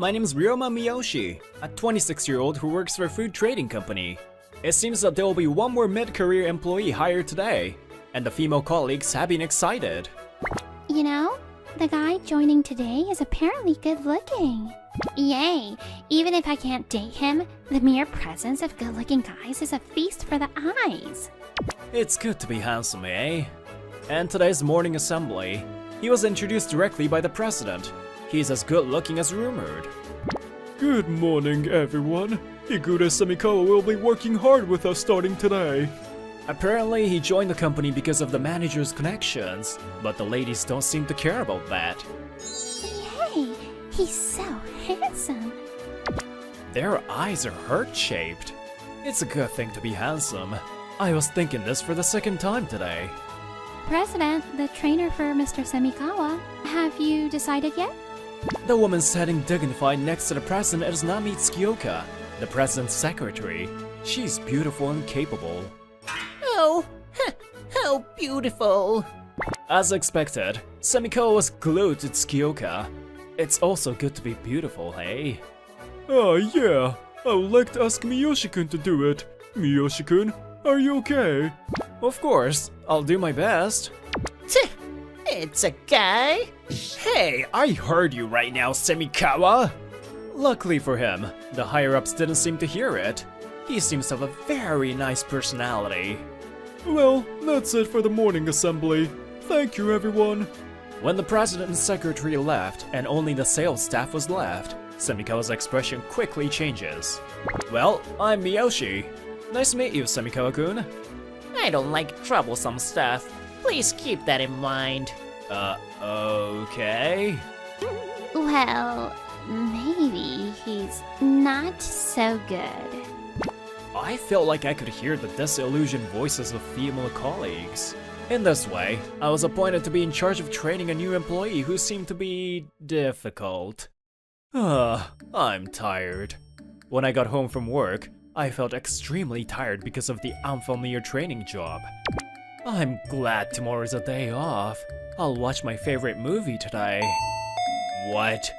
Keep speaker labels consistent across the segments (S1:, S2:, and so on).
S1: My name's Ryoma Miyoshi, a 26-year-old who works for a food trading company. It seems that there will be one more mid-career employee hired today, and the female colleagues have been excited.
S2: You know, the guy joining today is apparently good looking. Yay! Even if I can't date him, the mere presence of good looking guys is a feast for the eyes.
S1: It's good to be handsome, eh? And today's morning assembly, he was introduced directly by the president. He's as good looking as rumored.
S3: Good morning, everyone. Higure Semikawa will be working hard with us starting today.
S1: Apparently, he joined the company because of the manager's connections, but the ladies don't seem to care about that.
S2: Yay! He's so handsome.
S1: Their eyes are heart-shaped. It's a good thing to be handsome. I was thinking this for the second time today.
S2: President, the trainer for Mr. Semikawa, have you decided yet?
S1: The woman sitting dignified next to the president is Nami Tsukiyoka, the president's secretary. She's beautiful and capable.
S4: Oh, how beautiful!
S1: As expected, Semikawa was glued to Tsukiyoka. It's also good to be beautiful, hey?
S3: Yeah. I would like to ask Miyoshi-kun to do it. Miyoshi-kun, are you okay?
S1: Of course, I'll do my best.
S4: It's a guy?
S1: Hey, I heard you right now, Semikawa! Luckily for him, the higher-ups didn't seem to hear it. He seems to have a very nice personality.
S3: Well, that's it for the morning assembly. Thank you, everyone.
S1: When the president and secretary left and only the sales staff was left, Semikawa's expression quickly changes. Well, I'm Miyoshi. Nice to meet you, Semikawa-kun.
S4: I don't like troublesome stuff. Please keep that in mind.
S1: Okay.
S2: Well, maybe he's not so good.
S1: I felt like I could hear the disillusioned voices of female colleagues. In this way, I was appointed to be in charge of training a new employee who seemed to be difficult. I'm tired. When I got home from work, I felt extremely tired because of the unfamiliar training job. I'm glad tomorrow's a day off. I'll watch my favorite movie today. What?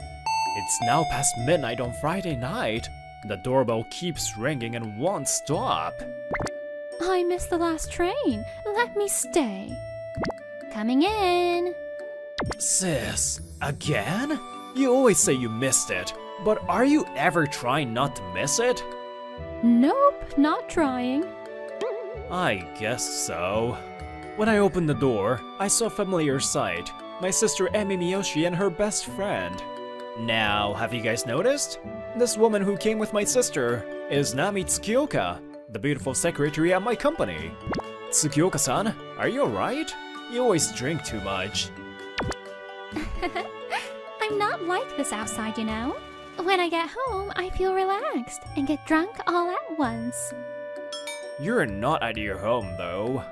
S1: It's now past midnight on Friday night. The doorbell keeps ringing and won't stop.
S2: I missed the last train. Let me stay. Coming in.
S1: Sis, again? You always say you missed it, but are you ever trying not to miss it?
S2: Nope, not trying.
S1: I guess so. When I opened the door, I saw a familiar sight. My sister Emi Miyoshi and her best friend. Now, have you guys noticed? This woman who came with my sister is Nami Tsukiyoka, the beautiful secretary at my company. Tsukiyoka-san, are you alright? You always drink too much.
S2: I'm not like this outside, you know. When I get home, I feel relaxed and get drunk all at once.
S1: You're not at your home, though.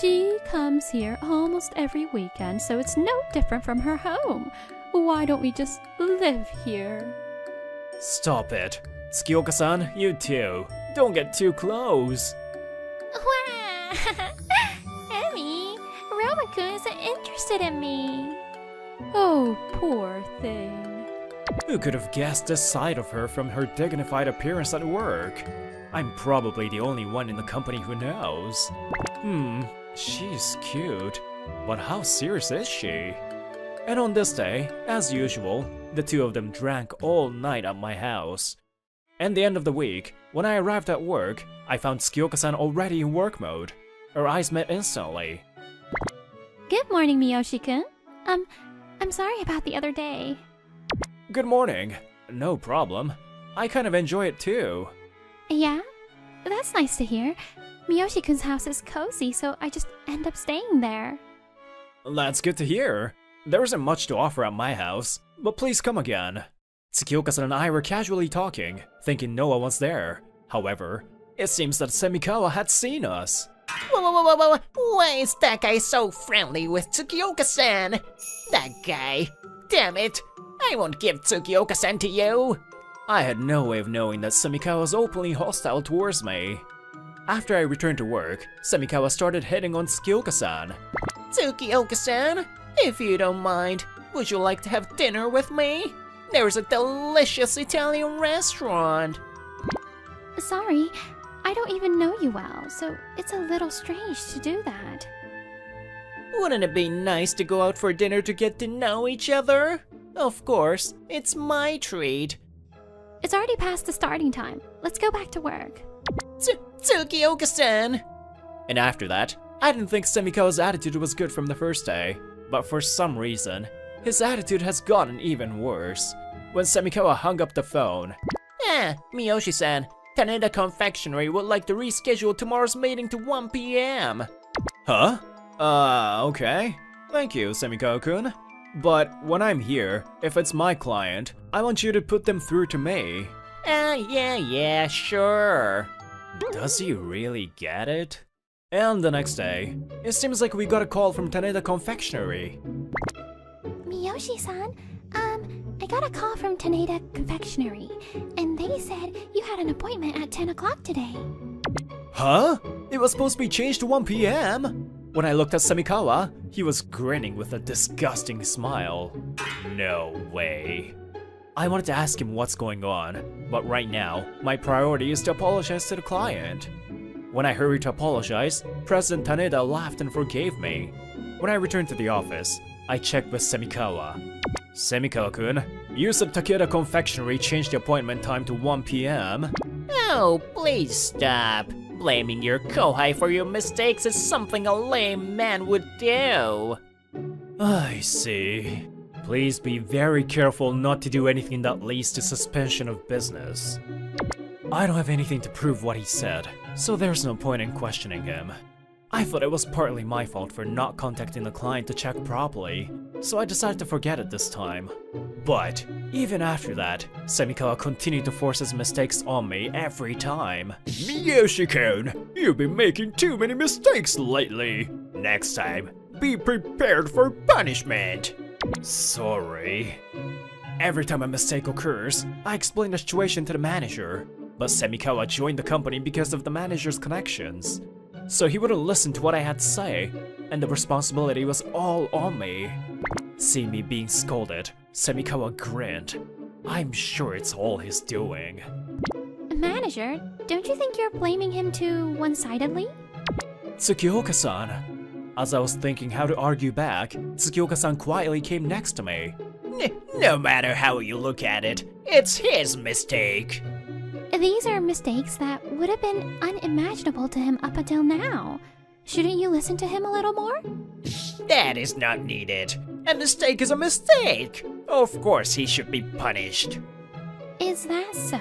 S2: She comes here almost every weekend, so it's no different from her home. Why don't we just live here?
S1: Stop it. Tsukiyoka-san, you too. Don't get too close.
S2: Wow! Emmy, Roma-kun isn't interested in me. Oh, poor thing.
S1: Who could have guessed this side of her from her dignified appearance at work? I'm probably the only one in the company who knows. She's cute, but how serious is she? And on this day, as usual, the two of them drank all night at my house. And the end of the week, when I arrived at work, I found Tsukiyoka-san already in work mode. Our eyes met instantly.
S2: Good morning, Miyoshi-kun. I'm sorry about the other day.
S1: Good morning. No problem. I kind of enjoy it too.
S2: Yeah? That's nice to hear. Miyoshi-kun's house is cozy, so I just end up staying there.
S1: That's good to hear. There isn't much to offer at my house, but please come again. Tsukiyoka-san and I were casually talking, thinking no one was there. However, it seems that Semikawa had seen us.
S4: Whoa. Why is that guy so friendly with Tsukiyoka-san? That guy. Damn it. I won't give Tsukiyoka-san to you.
S1: I had no way of knowing that Semikawa was openly hostile towards me. After I returned to work, Semikawa started hitting on Tsukiyoka-san.
S4: Tsukioka-san, if you don't mind, would you like to have dinner with me? There's a delicious Italian restaurant.
S2: Sorry, I don't even know you well, so it's a little strange to do that.
S4: Wouldn't it be nice to go out for dinner to get to know each other? Of course, it's my treat.
S2: It's already past the starting time. Let's go back to work.
S4: Tsukioka-san!
S1: And after that, I didn't think Semikawa's attitude was good from the first day, but for some reason, his attitude has gotten even worse. When Semikawa hung up the phone,
S4: Miyoshi-san, Taneda Confectionery would like to reschedule tomorrow's meeting to 1 p.m.
S1: huh? Okay. Thank you, Semikawa-kun. But when I'm here, if it's my client, I want you to put them through to me.
S4: Yeah, sure.
S1: Does he really get it? And the next day, it seems like we got a call from Taneda Confectionery.
S2: Miyoshi-san, I got a call from Taneda Confectionery, and they said you had an appointment at 10 o'clock today.
S1: Huh? It was supposed to be changed to 1 p.m.? When I looked at Semikawa, he was grinning with a disgusting smile. No way. I wanted to ask him what's going on, but right now, my priority is to apologize to the client. When I hurried to apologize, President Taneda laughed and forgave me. When I returned to the office, I checked with Semikawa. Semikawa-kun, you said Takeda Confectionery changed the appointment time to 1 p.m.
S4: Oh, please stop. Blaming your kohai for your mistakes is something a lame man would do.
S1: I see. Please be very careful not to do anything that leads to suspension of business. I don't have anything to prove what he said, so there's no point in questioning him. I thought it was partly my fault for not contacting the client to check properly, so I decided to forget it this time. But even after that, Semikawa continued to force his mistakes on me every time.
S3: Miyoshi-kun, you've been making too many mistakes lately. Next time, be prepared for punishment.
S1: Sorry. Every time a mistake occurs, I explain the situation to the manager, but Semikawa joined the company because of the manager's connections. So he wouldn't listen to what I had to say, and the responsibility was all on me. Seeing me being scolded, Semikawa grinned. I'm sure it's all his doing.
S2: Manager, don't you think you're blaming him too one-sidedly?
S1: Tsukioka-san. As I was thinking how to argue back, Tsukioka-san quietly came next to me.
S4: No matter how you look at it, it's his mistake.
S2: These are mistakes that would have been unimaginable to him up until now. Shouldn't you listen to him a little more?
S4: That is not needed. A mistake is a mistake. Of course he should be punished.
S2: Is that so?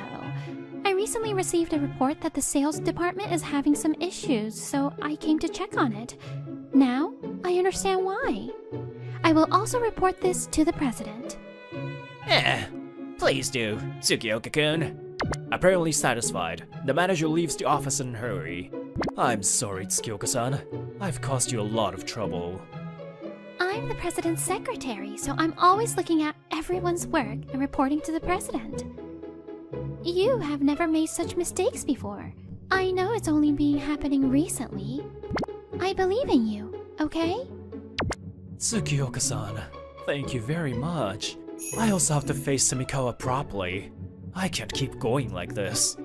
S2: I recently received a report that the sales department is having some issues, so I came to check on it. Now, I understand why. I will also report this to the president.
S4: Please do, Tsukioka-kun.
S1: Apparently satisfied, the manager leaves the office in a hurry. I'm sorry, Tsukioka-san. I've caused you a lot of trouble.
S2: I'm the president's secretary, so I'm always looking at everyone's work and reporting to the president. You have never made such mistakes before. I know it's only been happening recently. I believe in you, okay?
S1: Tsukioka-san, thank you very much. I also have to face Semikawa properly. I can't keep going like this.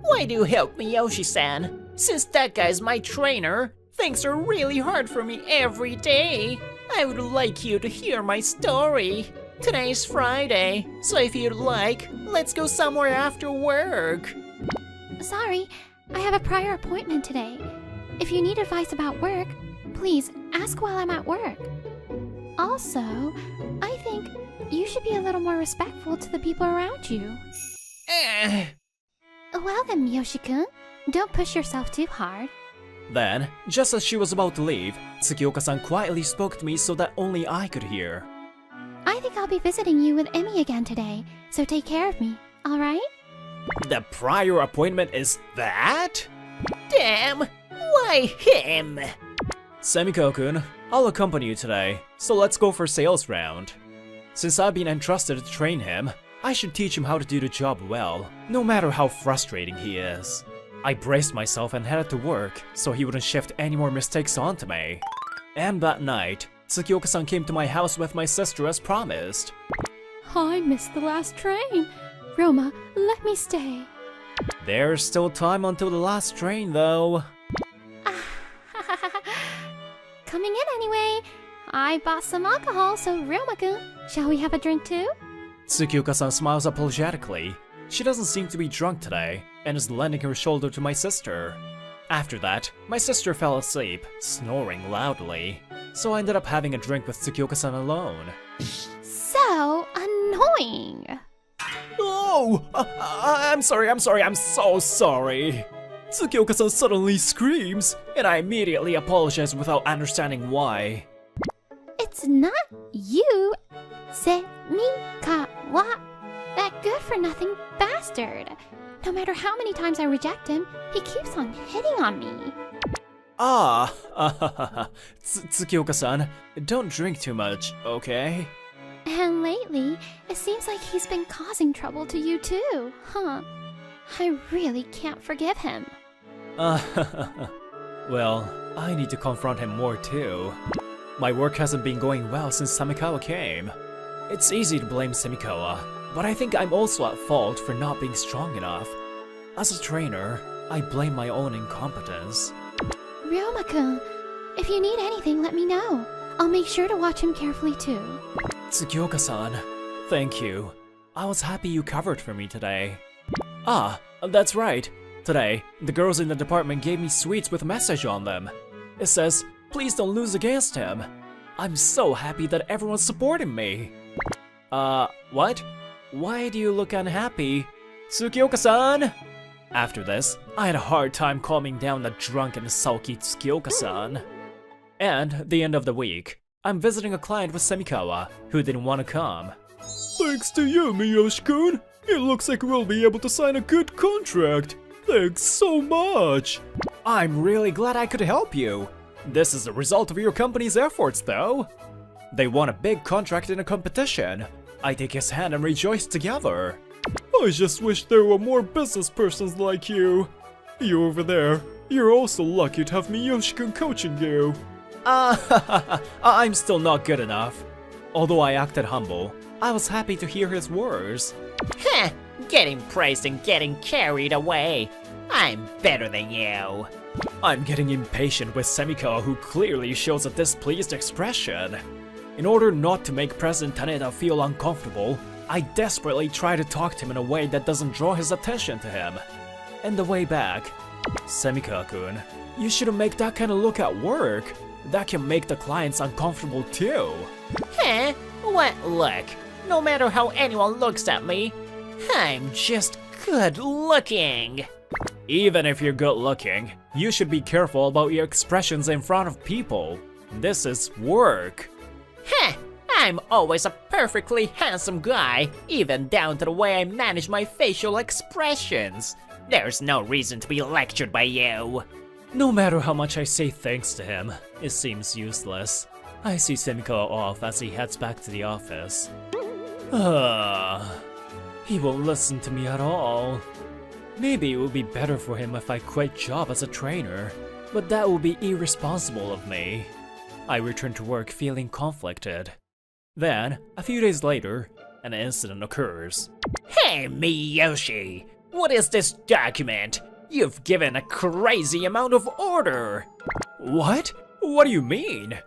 S4: Why do you help me, Miyoshi-san? Since that guy's my trainer, things are really hard for me every day. I would like you to hear my story. Today's Friday, so if you'd like, let's go somewhere after work.
S2: Sorry, I have a prior appointment today. If you need advice about work, please ask while I'm at work. Also, I think you should be a little more respectful to the people around you. Well then, Miyoshi-kun, don't push yourself too hard.
S1: Then, just as she was about to leave, Tsukioka-san quietly spoke to me so that only I could hear.
S2: I think I'll be visiting you with Emmy again today, so take care of me, alright?
S1: The prior appointment is that?
S4: Damn, why him?
S1: Semikawa-kun, I'll accompany you today, so let's go for sales round. Since I've been entrusted to train him, I should teach him how to do the job well, no matter how frustrating he is. I braced myself and headed to work, so he wouldn't shift any more mistakes onto me. And that night, Tsukioka-san came to my house with my sister as promised.
S2: I missed the last train. Roma, let me stay.
S1: There's still time until the last train, though.
S2: Coming in anyway. I bought some alcohol, so Roma-kun, shall we have a drink too?
S1: Tsukioka-san smiles apologetically. She doesn't seem to be drunk today, and is lending her shoulder to my sister. After that, my sister fell asleep, snoring loudly. So I ended up having a drink with Tsukioka-san alone.
S2: So annoying.
S1: Oh! I'm sorry, I'm so sorry. Tsukioka-san suddenly screams, and I immediately apologize without understanding why.
S2: It's not you, Semikawa, that good-for-nothing bastard. No matter how many times I reject him, he keeps on hitting on me.
S1: Tsukioka-san, don't drink too much, okay?
S2: And lately, it seems like he's been causing trouble to you too, huh? I really can't forgive him.
S1: Well, I need to confront him more too. My work hasn't been going well since Samikawa came. It's easy to blame Samikawa, but I think I'm also at fault for not being strong enough. As a trainer, I blame my own incompetence.
S2: Ryoma-kun, if you need anything, let me know. I'll make sure to watch him carefully too.
S1: Tsukioka-san, thank you. I was happy you covered for me today. Ah, that's right. Today, the girls in the department gave me sweets with a message on them. It says, "Please don't lose against him." I'm so happy that everyone's supporting me. What? Why do you look unhappy? Tsukioka-san! After this, I had a hard time calming down the drunk and sulky Tsukioka-san. And the end of the week, I'm visiting a client with Semikawa, who didn't want to come.
S3: Thanks to you, Miyoshi-kun. It looks like we'll be able to sign a good contract. Thanks so much.
S1: I'm really glad I could help you. This is the result of your company's efforts, though. They won a big contract in a competition. I take his hand and rejoice together.
S3: I just wish there were more business persons like you. You over there, you're also lucky to have Miyoshi-kun coaching you.
S1: I'm still not good enough. Although I acted humble, I was happy to hear his words.
S4: Heh, getting praised and getting carried away. I'm better than you.
S1: I'm getting impatient with Semikawa, who clearly shows a displeased expression. In order not to make President Taneda feel uncomfortable, I desperately try to talk to him in a way that doesn't draw his attention to him. And the way back, Semikawa-kun, you shouldn't make that kind of look at work. That can make the clients uncomfortable too.
S4: Huh? What look? No matter how anyone looks at me, I'm just good looking.
S1: Even if you're good looking, you should be careful about your expressions in front of people. This is work.
S4: Heh, I'm always a perfectly handsome guy, even down to the way I manage my facial expressions. There's no reason to be lectured by you.
S1: No matter how much I say thanks to him, it seems useless. I see Semikawa off as he heads back to the office. He won't listen to me at all. Maybe it would be better for him if I quit job as a trainer, but that would be irresponsible of me. I return to work feeling conflicted. Then, a few days later, an incident occurs.
S4: Hey, Miyoshi! What is this document? You've given a crazy amount of order!
S1: What? What do you mean?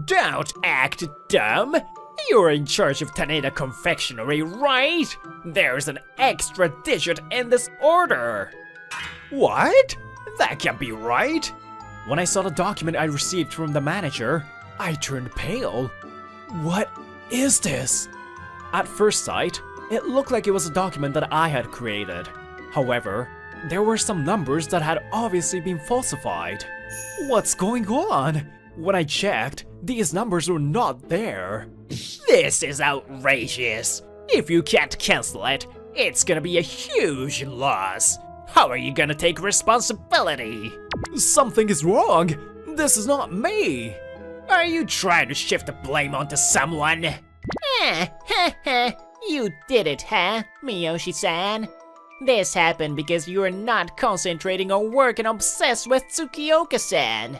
S4: Don't act dumb! You're in charge of Taneda Confectionery, right? There's an extra digit in this order!
S1: What? That can't be right! When I saw the document I received from the manager, I turned pale. What is this? At first sight, it looked like it was a document that I had created. However, there were some numbers that had obviously been falsified. What's going on? When I checked, these numbers were not there.
S4: This is outrageous. If you can't cancel it, it's gonna be a huge loss. How are you gonna take responsibility?
S1: Something is wrong. This is not me.
S4: Are you trying to shift the blame onto someone? You did it, huh, Miyoshi-san? This happened because you were not concentrating on work and obsessed with Tsukioka-san.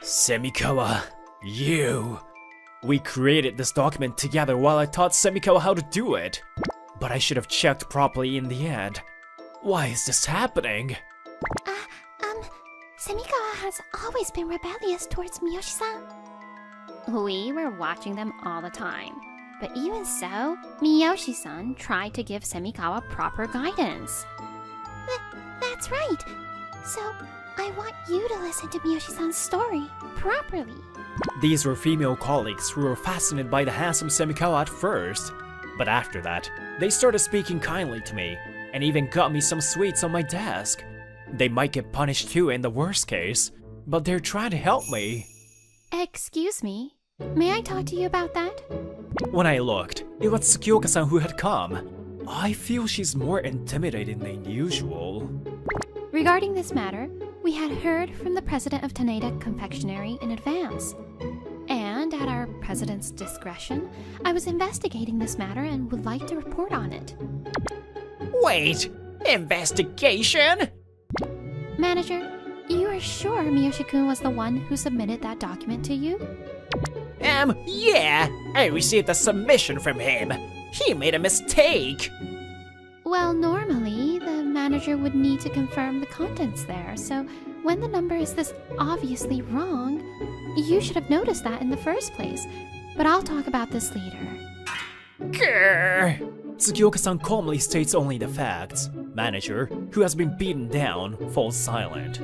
S1: Semikawa, you... We created this document together while I taught Semikawa how to do it. But I should have checked properly in the end. Why is this happening?
S2: Semikawa has always been rebellious towards Miyoshi-san. We were watching them all the time. But even so, Miyoshi-san tried to give Semikawa proper guidance. That's right. So, I want you to listen to Miyoshi-san's story properly.
S1: These were female colleagues who were fascinated by the handsome Semikawa at first. But after that, they started speaking kindly to me, and even got me some sweets on my desk. They might get punished too in the worst case, but they're trying to help me.
S2: Excuse me, may I talk to you about that?
S1: When I looked, it was Tsukioka-san who had come. I feel she's more intimidating than usual.
S2: Regarding this matter, we had heard from the president of Taneda Confectionery in advance. And at our president's discretion, I was investigating this matter and would like to report on it.
S4: Wait, investigation?
S2: Manager, you are sure Miyoshi-kun was the one who submitted that document to you?
S4: Yeah, I received a submission from him. He made a mistake.
S2: Well, normally, the manager would need to confirm the contents there, so when the number is this obviously wrong, you should have noticed that in the first place. But I'll talk about this later.
S4: Grr.
S1: Tsukioka-san calmly states only the facts. Manager, who has been beaten down, falls silent.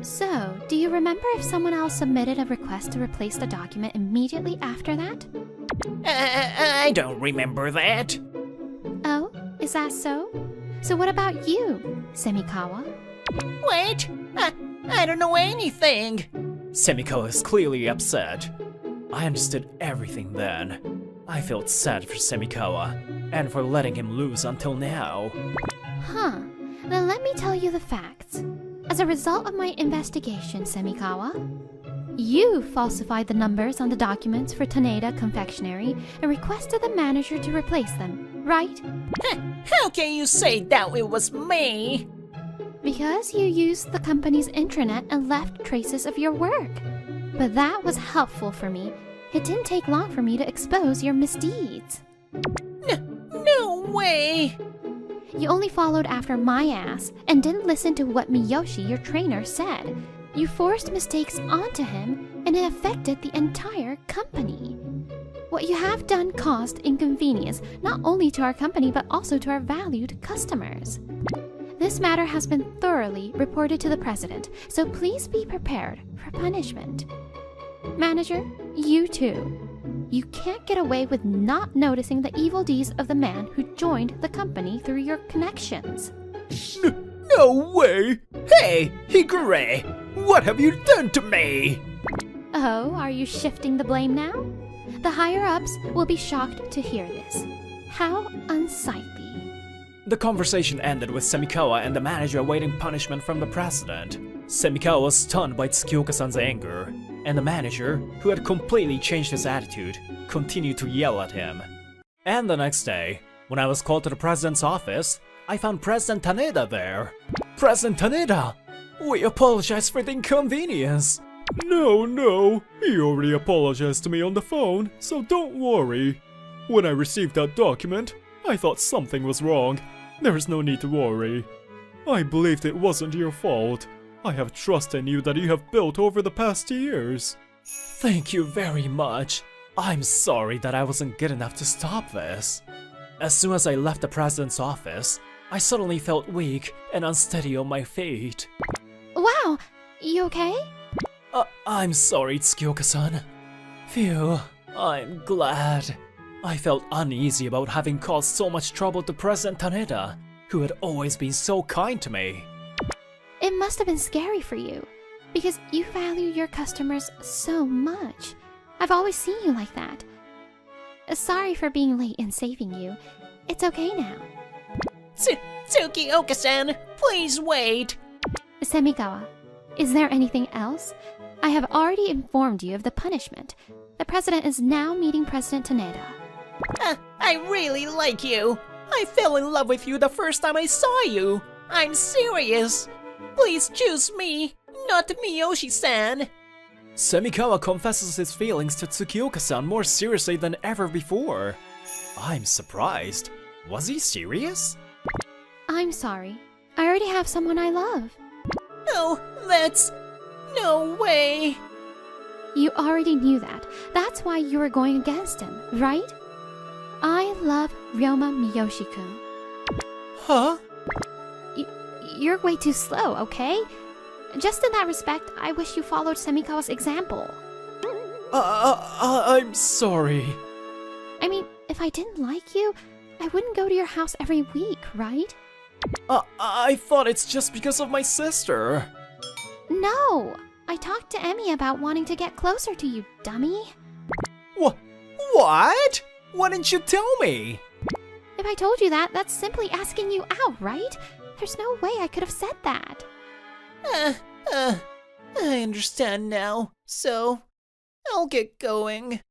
S2: So, do you remember if someone else submitted a request to replace the document immediately after that?
S4: I don't remember that.
S2: Oh, is that so? So what about you, Semikawa?
S4: Wait, I don't know anything.
S1: Semikawa is clearly upset. I understood everything then. I felt sad for Semikawa, and for letting him lose until now.
S2: Huh, then let me tell you the facts. As a result of my investigation, Semikawa, you falsified the numbers on the documents for Taneda Confectionery and requested the manager to replace them, right?
S4: How can you say that it was me?
S2: Because you used the company's intranet and left traces of your work. But that was helpful for me. It didn't take long for me to expose your misdeeds.
S4: No way!
S2: You only followed after my ass and didn't listen to what Miyoshi, your trainer, said. You forced mistakes onto him and it affected the entire company. What you have done caused inconvenience not only to our company but also to our valued customers. This matter has been thoroughly reported to the president, so please be prepared for punishment. Manager, you too. You can't get away with not noticing the evil deeds of the man who joined the company through your connections.
S3: No way! Hey, Hikure! What have you done to me?
S2: Oh, are you shifting the blame now? The higher-ups will be shocked to hear this. How unsightly.
S1: The conversation ended with Semikawa and the manager awaiting punishment from the president. Semikawa was stunned by Tsukioka-san's anger, and the manager, who had completely changed his attitude, continued to yell at him. And the next day, when I was called to the president's office, I found President Taneda there. President Taneda! We apologize for the inconvenience.
S3: No, he already apologized to me on the phone, so don't worry. When I received that document, I thought something was wrong. There is no need to worry. I believed it wasn't your fault. I have trust in you that you have built over the past years.
S1: Thank you very much. I'm sorry that I wasn't good enough to stop this. As soon as I left the president's office, I suddenly felt weak and unsteady on my feet.
S2: Wow, you okay?
S1: I'm sorry, Tsukioka-san. Phew, I'm glad. I felt uneasy about having caused so much trouble to President Taneda, who had always been so kind to me.
S2: It must have been scary for you, because you value your customers so much. I've always seen you like that. Sorry for being late in saving you. It's okay now.
S4: Tsukioka-san, please wait.
S2: Semikawa, is there anything else? I have already informed you of the punishment. The president is now meeting President Taneda.
S4: I really like you. I fell in love with you the first time I saw you. I'm serious. Please choose me, not Miyoshi-san.
S1: Semikawa confesses his feelings to Tsukioka-san more seriously than ever before. I'm surprised. Was he serious?
S2: I'm sorry. I already have someone I love.
S4: Oh, that's... no way.
S2: You already knew that. That's why you were going against him, right? I love Ryoma Miyoshi-kun.
S1: Huh?
S2: You're way too slow, okay? Just in that respect, I wish you followed Semikawa's example.
S1: I'm sorry.
S2: I mean, if I didn't like you, I wouldn't go to your house every week, right?
S1: I thought it's just because of my sister.
S2: No! I talked to Emmy about wanting to get closer to you, dummy.
S1: What? Why didn't you tell me?
S2: If I told you that, that's simply asking you out, right? There's no way I could have said that.
S4: I understand now. So, I'll get going.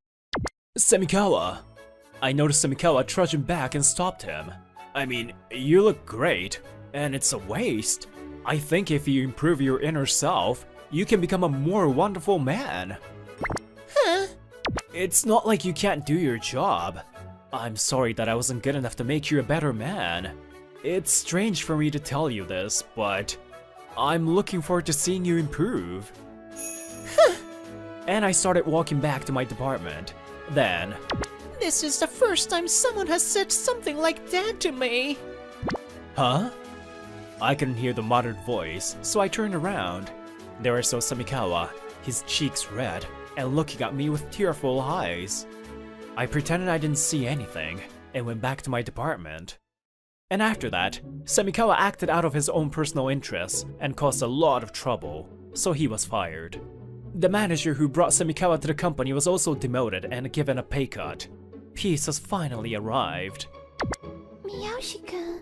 S1: Semikawa. I noticed Semikawa trudging back and stopped him. I mean, you look great, and it's a waste. I think if you improve your inner self, you can become a more wonderful man.
S4: Huh?
S1: It's not like you can't do your job. I'm sorry that I wasn't good enough to make you a better man. It's strange for me to tell you this, but I'm looking forward to seeing you improve. And I started walking back to my department. Then,
S4: This is the first time someone has said something like that to me.
S1: huh? I couldn't hear the muttered voice, so I turned around. There I saw Semikawa, his cheeks red, and looking at me with tearful eyes. I pretended I didn't see anything, and went back to my department. And after that, Semikawa acted out of his own personal interests and caused a lot of trouble, so he was fired. The manager who brought Semikawa to the company was also demoted and given a pay cut. Peace has finally arrived.
S2: Miyoshi-kun,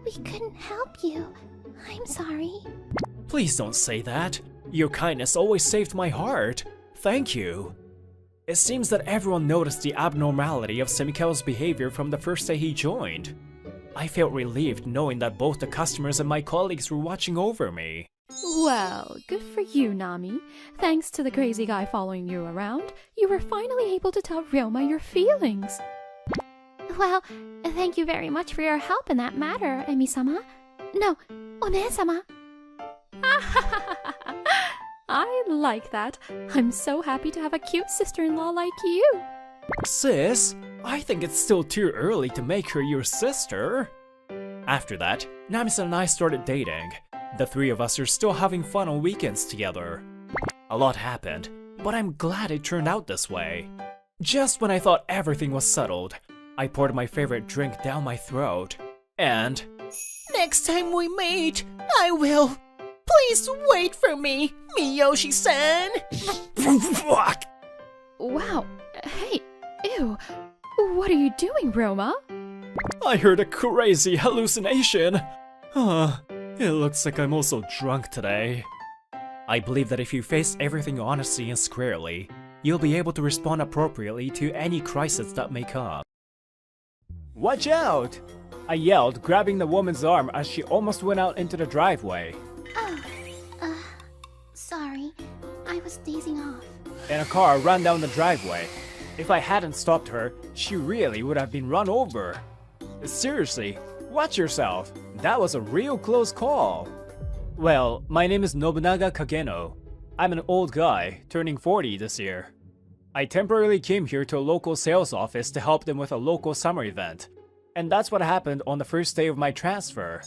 S2: we couldn't help you. I'm sorry.
S1: Please don't say that. Your kindness always saved my heart. Thank you. It seems that everyone noticed the abnormality of Semikawa's behavior from the first day he joined. I felt relieved knowing that both the customers and my colleagues were watching over me.
S5: Well, good for you, Nami. Thanks to the crazy guy following you around, you were finally able to tell Ryoma your feelings.
S2: Well, thank you very much for your help in that matter, Emi-sama. No, One-sama.
S5: I like that. I'm so happy to have a cute sister-in-law like you.
S1: Sis, I think it's still too early to make her your sister. After that, Nami-san and I started dating. The three of us are still having fun on weekends together. A lot happened, but I'm glad it turned out this way. Just when I thought everything was settled, I poured my favorite drink down my throat, and...
S4: Next time we meet, I will. Please wait for me, Miyoshi-san.
S1: Fuck!
S5: Wow. Hey, ew. What are you doing, Ryoma?
S1: I heard a crazy hallucination. It looks like I'm also drunk today. I believe that if you face everything honestly and squarely, you'll be able to respond appropriately to any crisis that may come. Watch out! I yelled, grabbing the woman's arm as she almost went out into the driveway.
S2: Sorry. I was dazing off.
S1: And a car ran down the driveway. If I hadn't stopped her, she really would have been run over. Seriously, watch yourself. That was a real close call. Well, my name is Nobunaga Kageno. I'm an old guy, turning 40 this year. I temporarily came here to a local sales office to help them with a local summer event. And that's what happened on the first day of my transfer.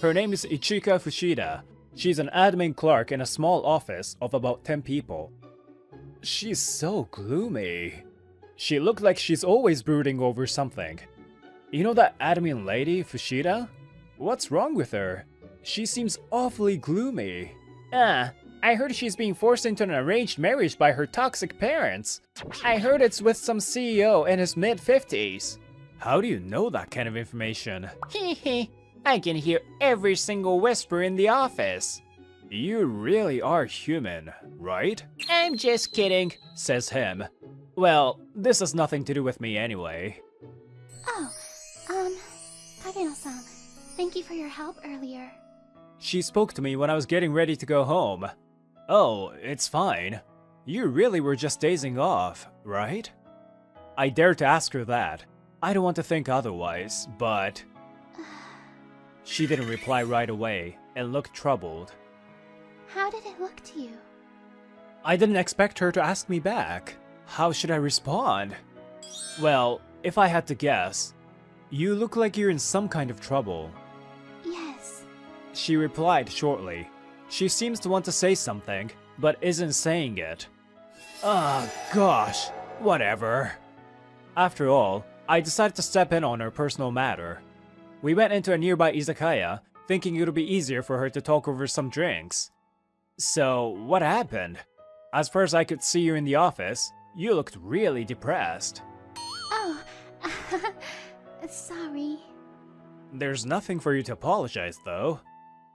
S1: Her name is Ichika Fushida. She's an admin clerk in a small office of about 10 people. She's so gloomy. She looked like she's always brooding over something. You know that admin lady, Fushida? What's wrong with her? She seems awfully gloomy.
S4: I heard she's being forced into an arranged marriage by her toxic parents. I heard it's with some CEO in his mid-50s.
S1: How do you know that kind of information?
S4: Hehe, I can hear every single whisper in the office.
S1: You really are human, right?
S4: I'm just kidding.
S1: Says him. Well, this has nothing to do with me anyway.
S2: Oh, Kageno-san, thank you for your help earlier.
S1: She spoke to me when I was getting ready to go home. Oh, it's fine. You really were just dazing off, right? I dared to ask her that. I don't want to think otherwise, but... She didn't reply right away and looked troubled.
S2: How did it look to you?
S1: I didn't expect her to ask me back. How should I respond? Well, if I had to guess, you look like you're in some kind of trouble.
S2: Yes.
S1: She replied shortly. She seems to want to say something, but isn't saying it. Ah, gosh, whatever. After all, I decided to step in on her personal matter. We went into a nearby izakaya, thinking it would be easier for her to talk over some drinks. So, what happened? As far as I could see you in the office, you looked really depressed.
S2: Oh, sorry.
S1: There's nothing for you to apologize, though.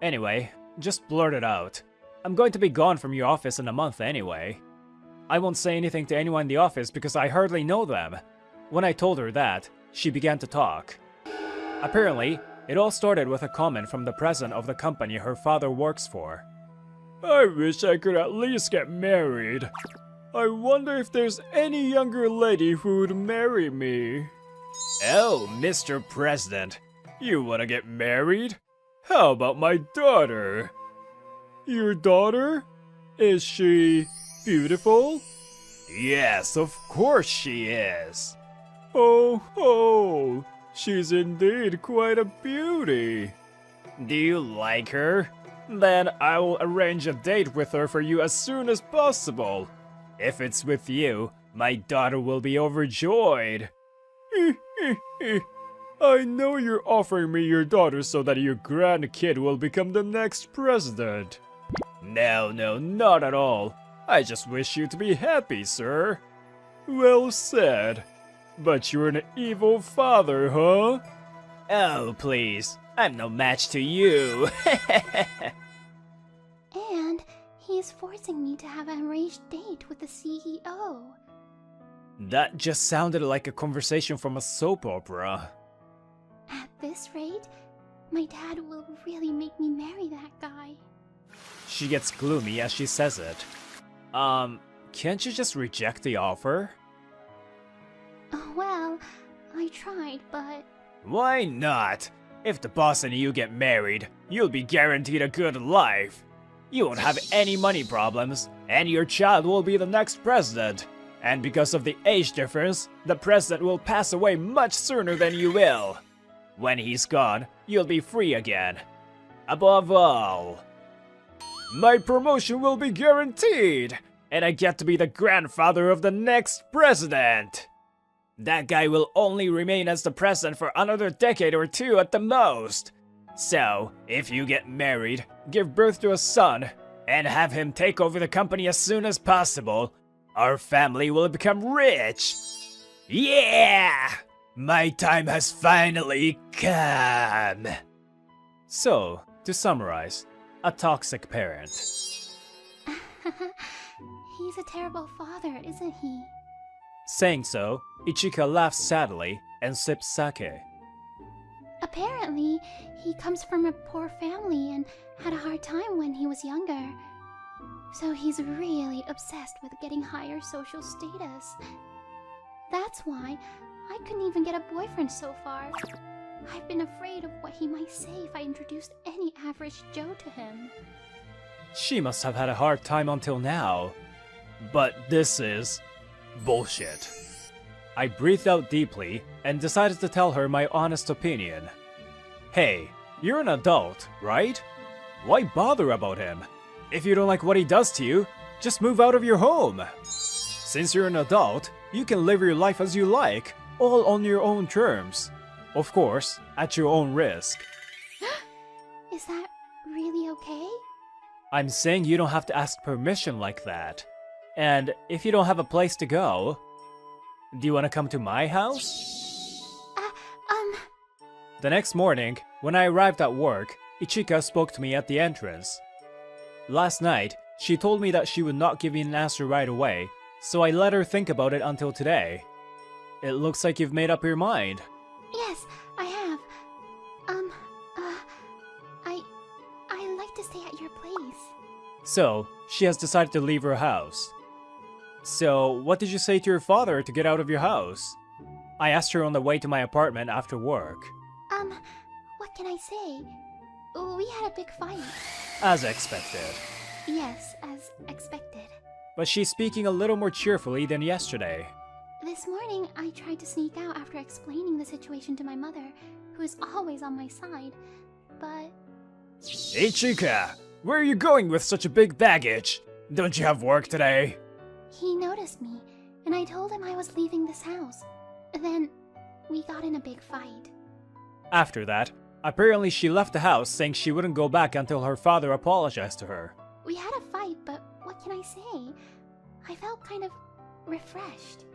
S1: Anyway, just blurt it out. I'm going to be gone from your office in a month anyway. I won't say anything to anyone in the office because I hardly know them. When I told her that, she began to talk. Apparently, it all started with a comment from the president of the company her father works for.
S3: I wish I could at least get married. I wonder if there's any younger lady who would marry me.
S1: Oh, Mr. President,
S3: You wanna get married? How about my daughter? Your daughter? Is she beautiful?
S1: yes, of course she is.
S3: Oh, she's indeed quite a beauty.
S1: Do you like her? Then I will arrange a date with her for you as soon as possible. If it's with you, my daughter will be overjoyed.
S3: I know you're offering me your daughter so that your grandkid will become the next president.
S1: No, not at all. I just wish you to be happy, sir.
S3: Well said. But you're an evil father, huh?
S1: Oh, please. I'm no match to you.
S2: And he's forcing me to have an arranged date with the CEO.
S1: That just sounded like a conversation from a soap opera.
S2: At this rate, my dad will really make me marry that guy.
S1: She gets gloomy as she says it. Can't you just reject the offer?
S2: Well, I tried, but...
S1: Why not? If the boss and you get married, you'll be guaranteed a good life. You won't have any money problems, and your child will be the next president. And because of the age difference, the president will pass away much sooner than you will. When he's gone, you'll be free again. Above all, my promotion will be guaranteed, and I get to be the grandfather of the next president. That guy will only remain as the president for another decade or two at the most. So, if you get married, give birth to a son, and have him take over the company as soon as possible, our family will become rich. Yeah! My time has finally come. So, to summarize, a toxic parent.
S2: He's a terrible father, isn't he?
S1: Saying so, Ichika laughs sadly and sips sake.
S2: Apparently, he comes from a poor family and had a hard time when he was younger. So he's really obsessed with getting higher social status. That's why I couldn't even get a boyfriend so far. I've been afraid of what he might say if I introduced any average Joe to him.
S1: She must have had a hard time until now. But this is bullshit. I breathed out deeply and decided to tell her my honest opinion. Hey, you're an adult, right? Why bother about him? If you don't like what he does to you, just move out of your home. Since you're an adult, you can live your life as you like, all on your own terms. Of course, at your own risk.
S2: Is that really okay?
S1: I'm saying you don't have to ask permission like that. And if you don't have a place to go, do you want to come to my house? The next morning, when I arrived at work, Ichika spoke to me at the entrance. Last night, she told me that she would not give me an answer right away, so I let her think about it until today. It looks like you've made up your mind.
S2: Yes, I have. I'd like to stay at your place.
S1: So, she has decided to leave her house. So, what did you say to your father to get out of your house? I asked her on the way to my apartment after work.
S2: What can I say? We had a big fight.
S1: As expected.
S2: Yes, as expected.
S1: But she's speaking a little more cheerfully than yesterday.
S2: This morning, I tried to sneak out after explaining the situation to my mother, who is always on my side, but...
S1: Hey Chica, where are you going with such a big baggage? Don't you have work today?
S2: He noticed me, and I told him I was leaving this house. Then, we got in a big fight.
S1: After that, apparently she left the house saying she wouldn't go back until her father apologized to her.
S2: We had a fight, but what can I say? I felt kind of refreshed.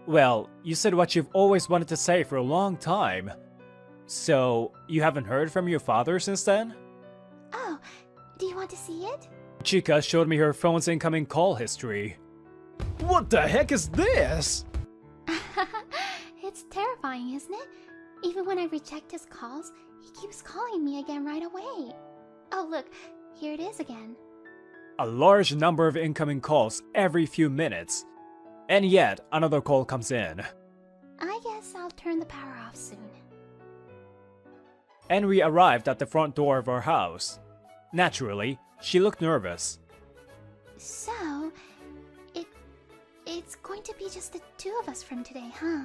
S1: Well, you said what you've always wanted to say for a long time. So, you haven't heard from your father since then?
S2: Oh, do you want to see it?
S1: Chica showed me her phone's incoming call history. What the heck is this?
S2: It's terrifying, isn't it? Even when I reject his calls, he keeps calling me again right away. Oh, look, here it is again.
S1: A large number of incoming calls every few minutes. And yet, another call comes in.
S2: I guess I'll turn the power off soon.
S1: And we arrived at the front door of our house. Naturally, she looked nervous.
S2: So, it's going to be just the two of us from today, huh?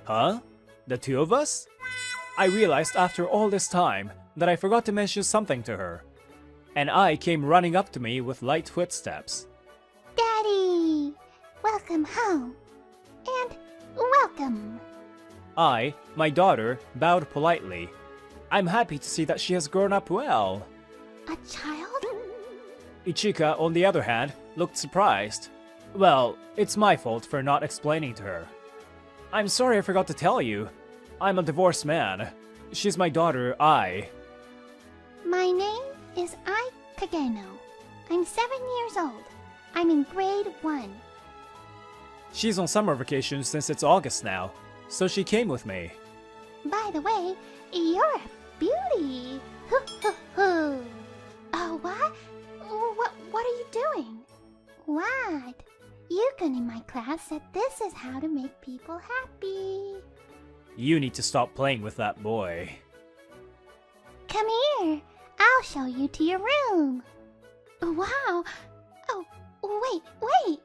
S1: Huh? The two of us? I realized after all this time that I forgot to mention something to her. And I came running up to me with light footsteps.
S2: Daddy! Welcome home. And welcome.
S1: I, my daughter, bowed politely. I'm happy to see that she has grown up well.
S2: A child?
S1: Ichika, on the other hand, looked surprised. Well, it's my fault for not explaining to her. I'm sorry I forgot to tell you. I'm a divorced man. She's my daughter, Ai.
S2: My name is Ai Kageno. I'm 7 years old. I'm in grade 1.
S1: She's on summer vacation since it's August now, so she came with me.
S2: By the way, you're a beauty. Hoo hoo hoo. Oh, what? What are you doing? What? Yukon in my class said this is how to make people happy.
S1: You need to stop playing with that boy.
S2: Come here. I'll show you to your room. Wow. Oh, wait.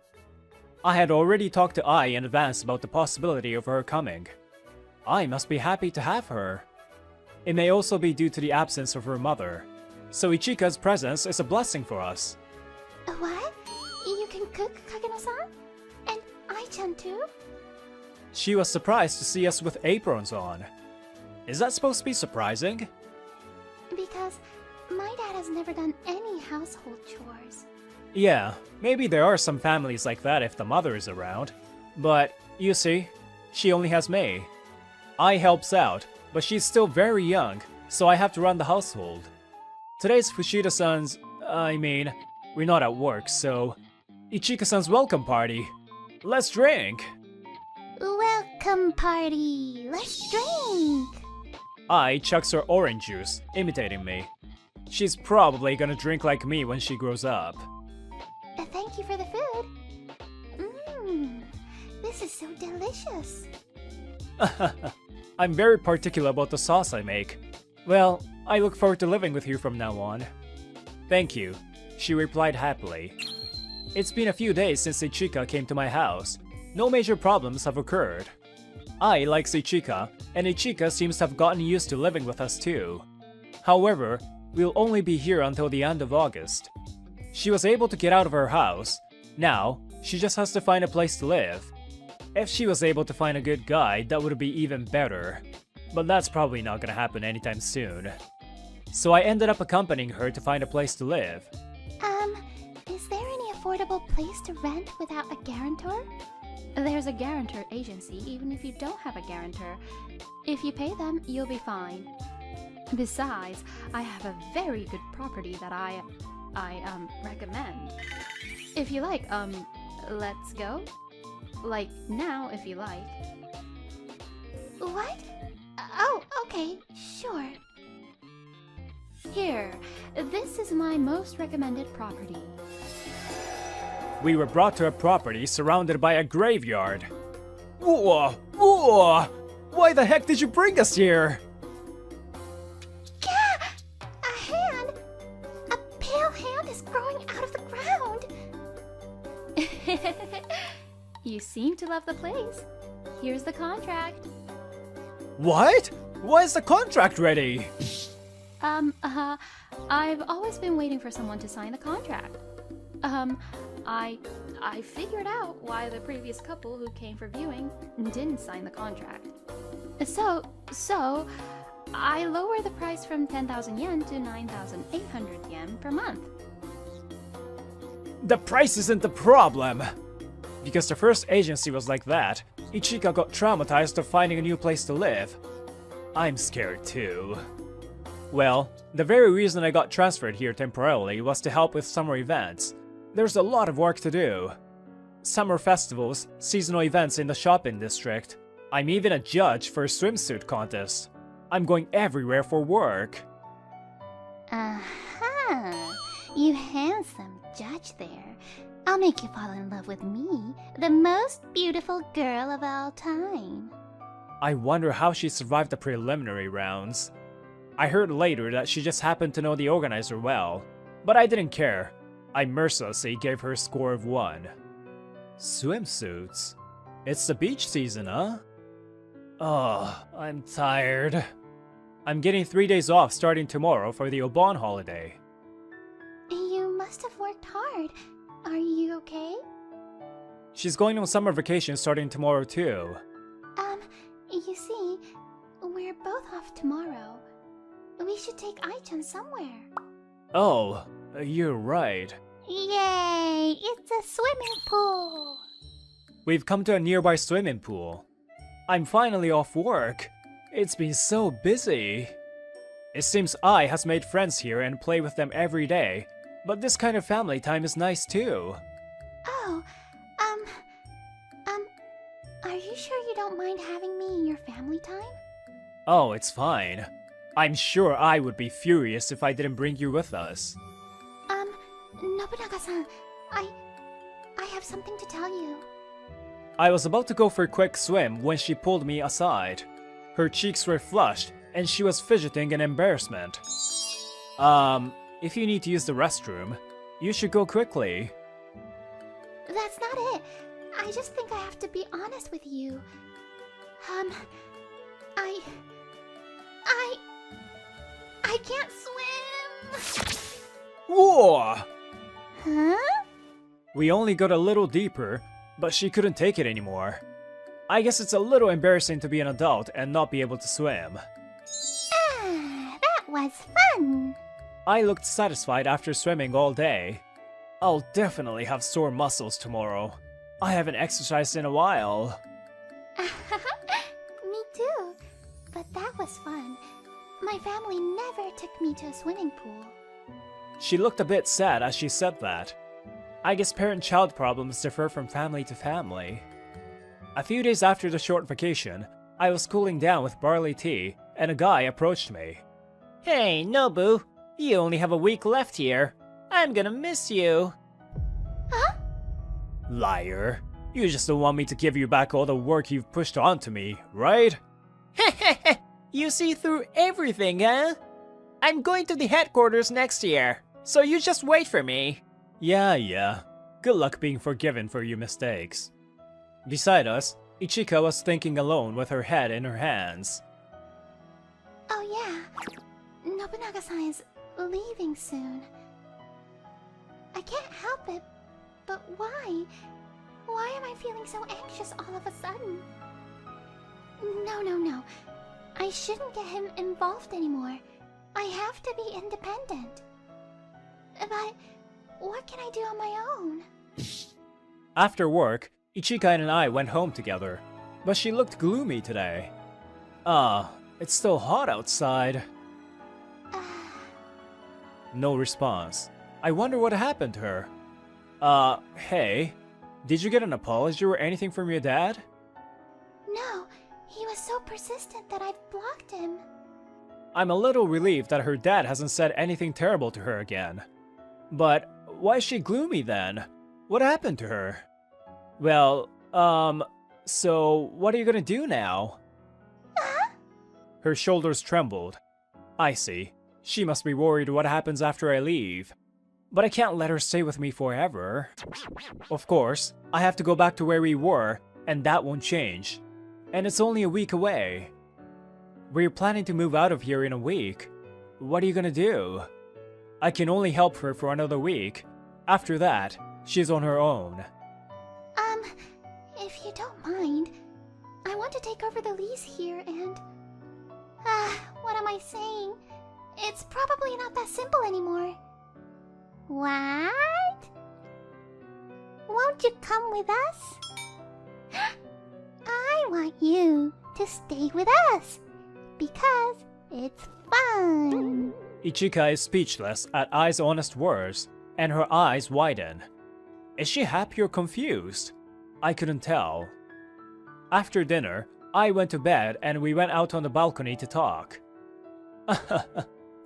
S1: I had already talked to Ai in advance about the possibility of her coming. I must be happy to have her. It may also be due to the absence of her mother, so Ichika's presence is a blessing for us.
S2: What? You can cook, Kageno-san? And Ai-chan too?
S1: She was surprised to see us with aprons on. Is that supposed to be surprising?
S2: Because my dad has never done any household chores.
S1: Yeah, maybe there are some families like that if the mother is around. But, you see, she only has me. Ai helps out, but she's still very young, so I have to run the household. Today's Fushida-san's... we're not at work, so... Ichika-san's welcome party. Let's drink!
S2: Welcome party! Let's drink!
S1: Ai chucks her orange juice, imitating me. She's probably gonna drink like me when she grows up.
S2: Thank you for the food. This is so delicious.
S1: I'm very particular about the sauce I make. Well, I look forward to living with you from now on. Thank you, she replied happily. It's been a few days since Ichika came to my house. No major problems have occurred. Ai likes Ichika, and Ichika seems to have gotten used to living with us too. However, we'll only be here until the end of August. She was able to get out of her house. Now, she just has to find a place to live. If she was able to find a good guy, that would be even better. But that's probably not gonna happen anytime soon. So I ended up accompanying her to find a place to live.
S2: Is there any affordable place to rent without a guarantor?
S5: There's a guarantor agency even if you don't have a guarantor. If you pay them, you'll be fine. Besides, I have a very good property that I recommend. If you like, let's go? Like, now, if you like.
S2: What? Oh, okay, sure.
S5: Here, this is my most recommended property.
S1: We were brought to a property surrounded by a graveyard. Whoa! Whoa! Why the heck did you bring us here?
S2: Gah! A hand! A pale hand is growing out of the ground!
S5: You seem to love the place. Here's the contract.
S1: What? Why is the contract ready?
S5: I've always been waiting for someone to sign the contract. I figured out why the previous couple who came for viewing didn't sign the contract. So, I lower the price from 10,000 yen to 9,800 yen per month.
S1: The price isn't the problem. Because the first agency was like that, Ichika got traumatized of finding a new place to live. I'm scared too. Well, the very reason I got transferred here temporarily was to help with summer events. There's a lot of work to do. Summer festivals, seasonal events in the shopping district. I'm even a judge for a swimsuit contest. I'm going everywhere for work.
S2: Aha! You handsome judge there. I'll make you fall in love with me, the most beautiful girl of all time.
S1: I wonder how she survived the preliminary rounds. I heard later that she just happened to know the organizer well, but I didn't care. I mercilessly gave her a score of 1. Swimsuits? It's the beach season, huh? Oh, I'm tired. I'm getting 3 days off starting tomorrow for the Obon holiday.
S2: You must have worked hard. Are you okay?
S1: She's going on summer vacation starting tomorrow too.
S2: You see, we're both off tomorrow. We should take Ai-chan somewhere.
S1: Oh, you're right.
S2: Yay! It's a swimming pool!
S1: We've come to a nearby swimming pool. I'm finally off work. It's been so busy. It seems Ai has made friends here and play with them every day, but this kind of family time is nice too.
S2: Oh, are you sure you don't mind having me in your family time?
S1: Oh, it's fine. I'm sure I would be furious if I didn't bring you with us.
S2: Nobunaga-san, I have something to tell you.
S1: I was about to go for a quick swim when she pulled me aside. Her cheeks were flushed, and she was fidgeting in embarrassment. If you need to use the restroom, you should go quickly.
S2: That's not it. I just think I have to be honest with you. I can't swim!
S1: Whoa!
S2: Huh?
S1: We only got a little deeper, but she couldn't take it anymore. I guess it's a little embarrassing to be an adult and not be able to swim.
S2: Ah, that was fun!
S1: I looked satisfied after swimming all day. I'll definitely have sore muscles tomorrow. I haven't exercised in a while.
S2: Me too. But that was fun. My family never took me to a swimming pool.
S1: She looked a bit sad as she said that. I guess parent-child problems differ from family to family. A few days after the short vacation, I was cooling down with barley tea, and a guy approached me.
S4: Hey, Nobu, you only have a week left here. I'm gonna miss you.
S2: Huh?
S1: Liar. You just don't want me to give you back all the work you've pushed onto me, right?
S4: You see through everything, huh? I'm going to the headquarters next year, so you just wait for me.
S1: Yeah. Good luck being forgiven for your mistakes. Beside us, Ichika was thinking alone with her head in her hands.
S2: Oh yeah. Nobunaga-san is leaving soon. I can't help it, but why? Why am I feeling so anxious all of a sudden? No. I shouldn't get him involved anymore. I have to be independent. But what can I do on my own?
S1: After work, Ichika and I went home together, but she looked gloomy today. It's still hot outside. No response. I wonder what happened to her. Hey, did you get an apology or anything from your dad?
S2: No, he was so persistent that I've blocked him.
S1: I'm a little relieved that her dad hasn't said anything terrible to her again. But why is she gloomy then? What happened to her? Well, so what are you gonna do now? Her shoulders trembled. I see. She must be worried what happens after I leave. But I can't let her stay with me forever. Of course, I have to go back to where we were, and that won't change. And it's only a week away. We're planning to move out of here in a week. What are you gonna do? I can only help her for another week. After that, she's on her own.
S2: If you don't mind, I want to take over the lease here and... what am I saying? It's probably not that simple anymore. What? Won't you come with us? I want you to stay with us because it's fun.
S1: Ichika is speechless at Ai's honest words, and her eyes widen. Is she happy or confused? I couldn't tell. After dinner, I went to bed and we went out on the balcony to talk.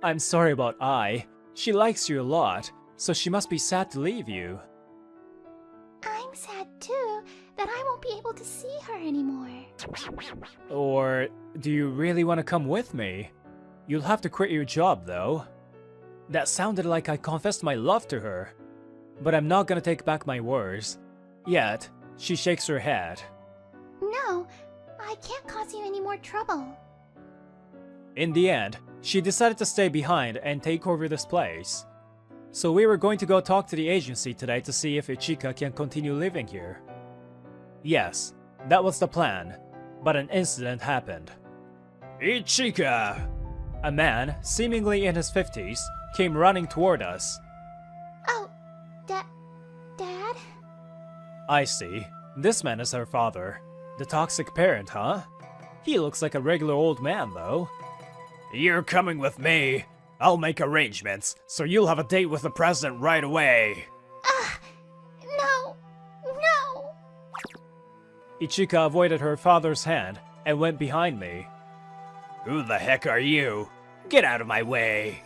S1: I'm sorry about Ai. She likes you a lot, so she must be sad to leave you.
S2: I'm sad too that I won't be able to see her anymore.
S1: Or do you really want to come with me? You'll have to quit your job though. That sounded like I confessed my love to her. But I'm not gonna take back my words. Yet, she shakes her head.
S2: No, I can't cause you any more trouble.
S1: In the end, she decided to stay behind and take over this place. So we were going to go talk to the agency today to see if Ichika can continue living here. Yes, that was the plan, but an incident happened. Ichika! A man, seemingly in his 50s, came running toward us.
S2: Oh, Dad?
S1: I see. This man is her father. The toxic parent, huh? He looks like a regular old man, though. You're coming with me. I'll make arrangements, so you'll have a date with the president right away.
S2: No!
S1: Ichika avoided her father's hand and went behind me. Who the heck are you? Get out of my way.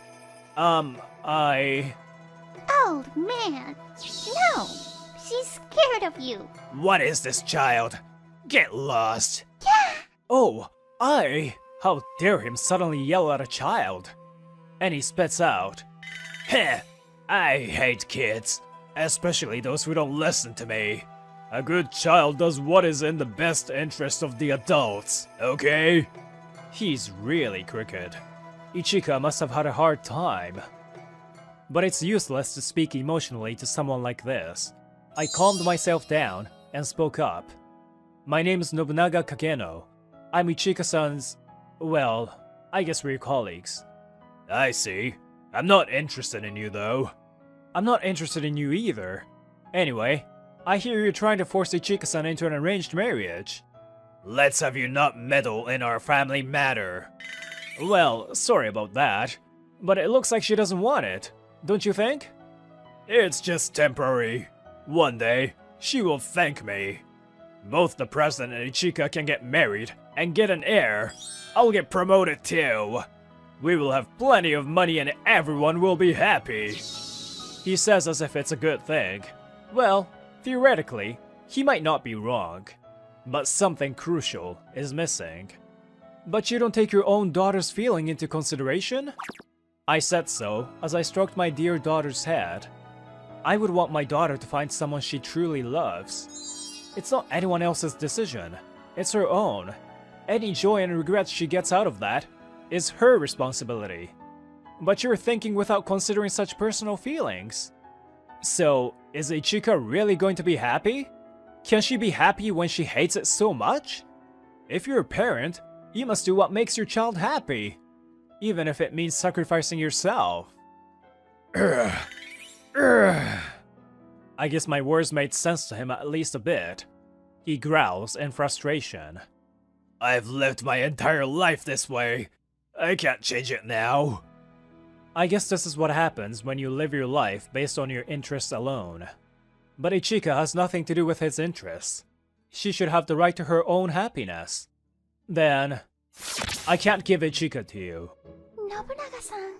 S1: I...
S2: Old man! No! She's scared of you!
S1: What is this child? Get lost. Oh, How dare him suddenly yell at a child? And he spits out. Heh! I hate kids, especially those who don't listen to me. A good child does what is in the best interest of the adults, okay? He's really crooked. Ichika must have had a hard time. But it's useless to speak emotionally to someone like this. I calmed myself down and spoke up. My name is Nobunaga Kageno. I'm Ichika-san's... well, I guess we're colleagues. I see. I'm not interested in you, though. I'm not interested in you either. Anyway, I hear you're trying to force Ichika-san into an arranged marriage. Let's have you not meddle in our family matter. Well, sorry about that, but it looks like she doesn't want it, don't you think? It's just temporary. One day, she will thank me. Both the president and Ichika can get married and get an heir. I'll get promoted too. We will have plenty of money and everyone will be happy. He says as if it's a good thing. Well, theoretically, he might not be wrong. But something crucial is missing. But you don't take your own daughter's feeling into consideration? I said so as I stroked my dear daughter's head. I would want my daughter to find someone she truly loves. It's not anyone else's decision. It's her own. Any joy and regrets she gets out of that is her responsibility. But you're thinking without considering such personal feelings. So, is Ichika really going to be happy? Can she be happy when she hates it so much? If you're a parent, you must do what makes your child happy, even if it means sacrificing yourself. I guess my words made sense to him at least a bit. He growls in frustration. I've lived my entire life this way. I can't change it now. I guess this is what happens when you live your life based on your interests alone. But Ichika has nothing to do with his interests. She should have the right to her own happiness. Then, I can't give Ichika to you.
S2: Nobunaga-san.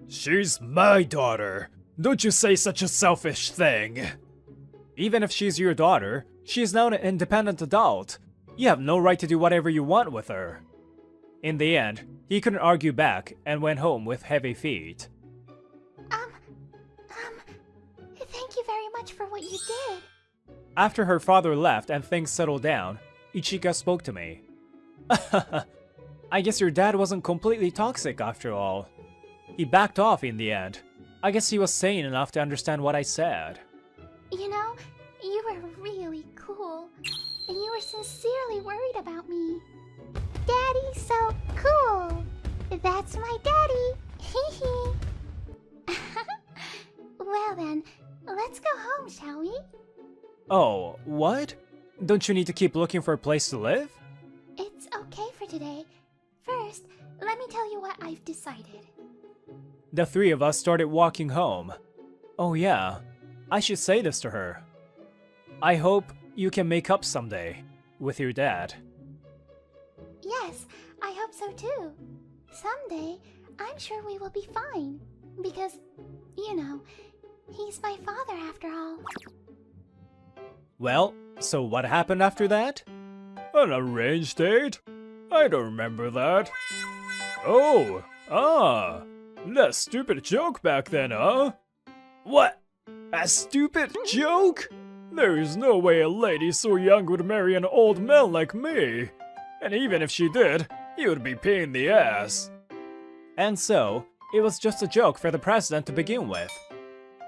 S1: She's my daughter. Don't you say such a selfish thing. Even if she's your daughter, she's now an independent adult. You have no right to do whatever you want with her. In the end, he couldn't argue back and went home with heavy feet.
S2: Thank you very much for what you did.
S1: After her father left and things settled down, Ichika spoke to me. I guess your dad wasn't completely toxic after all. He backed off in the end. I guess he was sane enough to understand what I said.
S2: You know, you were really cool. And you were sincerely worried about me. Daddy's so cool. That's my daddy. Hee hee. Well then, let's go home, shall we?
S1: Oh, what? Don't you need to keep looking for a place to live?
S2: It's okay for today. First, let me tell you what I've decided.
S1: The three of us started walking home. Oh yeah, I should say this to her. I hope you can make up someday with your dad.
S2: Yes, I hope so too. Someday, I'm sure we will be fine. Because, you know, he's my father after all.
S1: Well, so what happened after that?
S3: An arranged date? I don't remember that. Oh, that stupid joke back then, huh?
S1: What? A stupid joke?
S3: There is no way a lady so young would marry an old man like me. And even if she did, he would be pain in the ass.
S1: And so, it was just a joke for the president to begin with.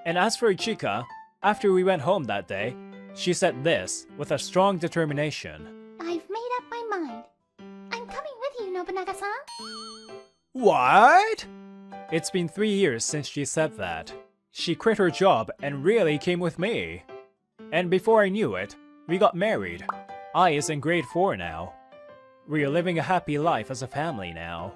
S1: And as for Ichika, after we went home that day, she said this with a strong determination.
S2: I've made up my mind. I'm coming with you, Nobunaga-san.
S1: What? It's been 3 years since she said that. She quit her job and really came with me. And before I knew it, we got married. I is in grade 4 now. We're living a happy life as a family now.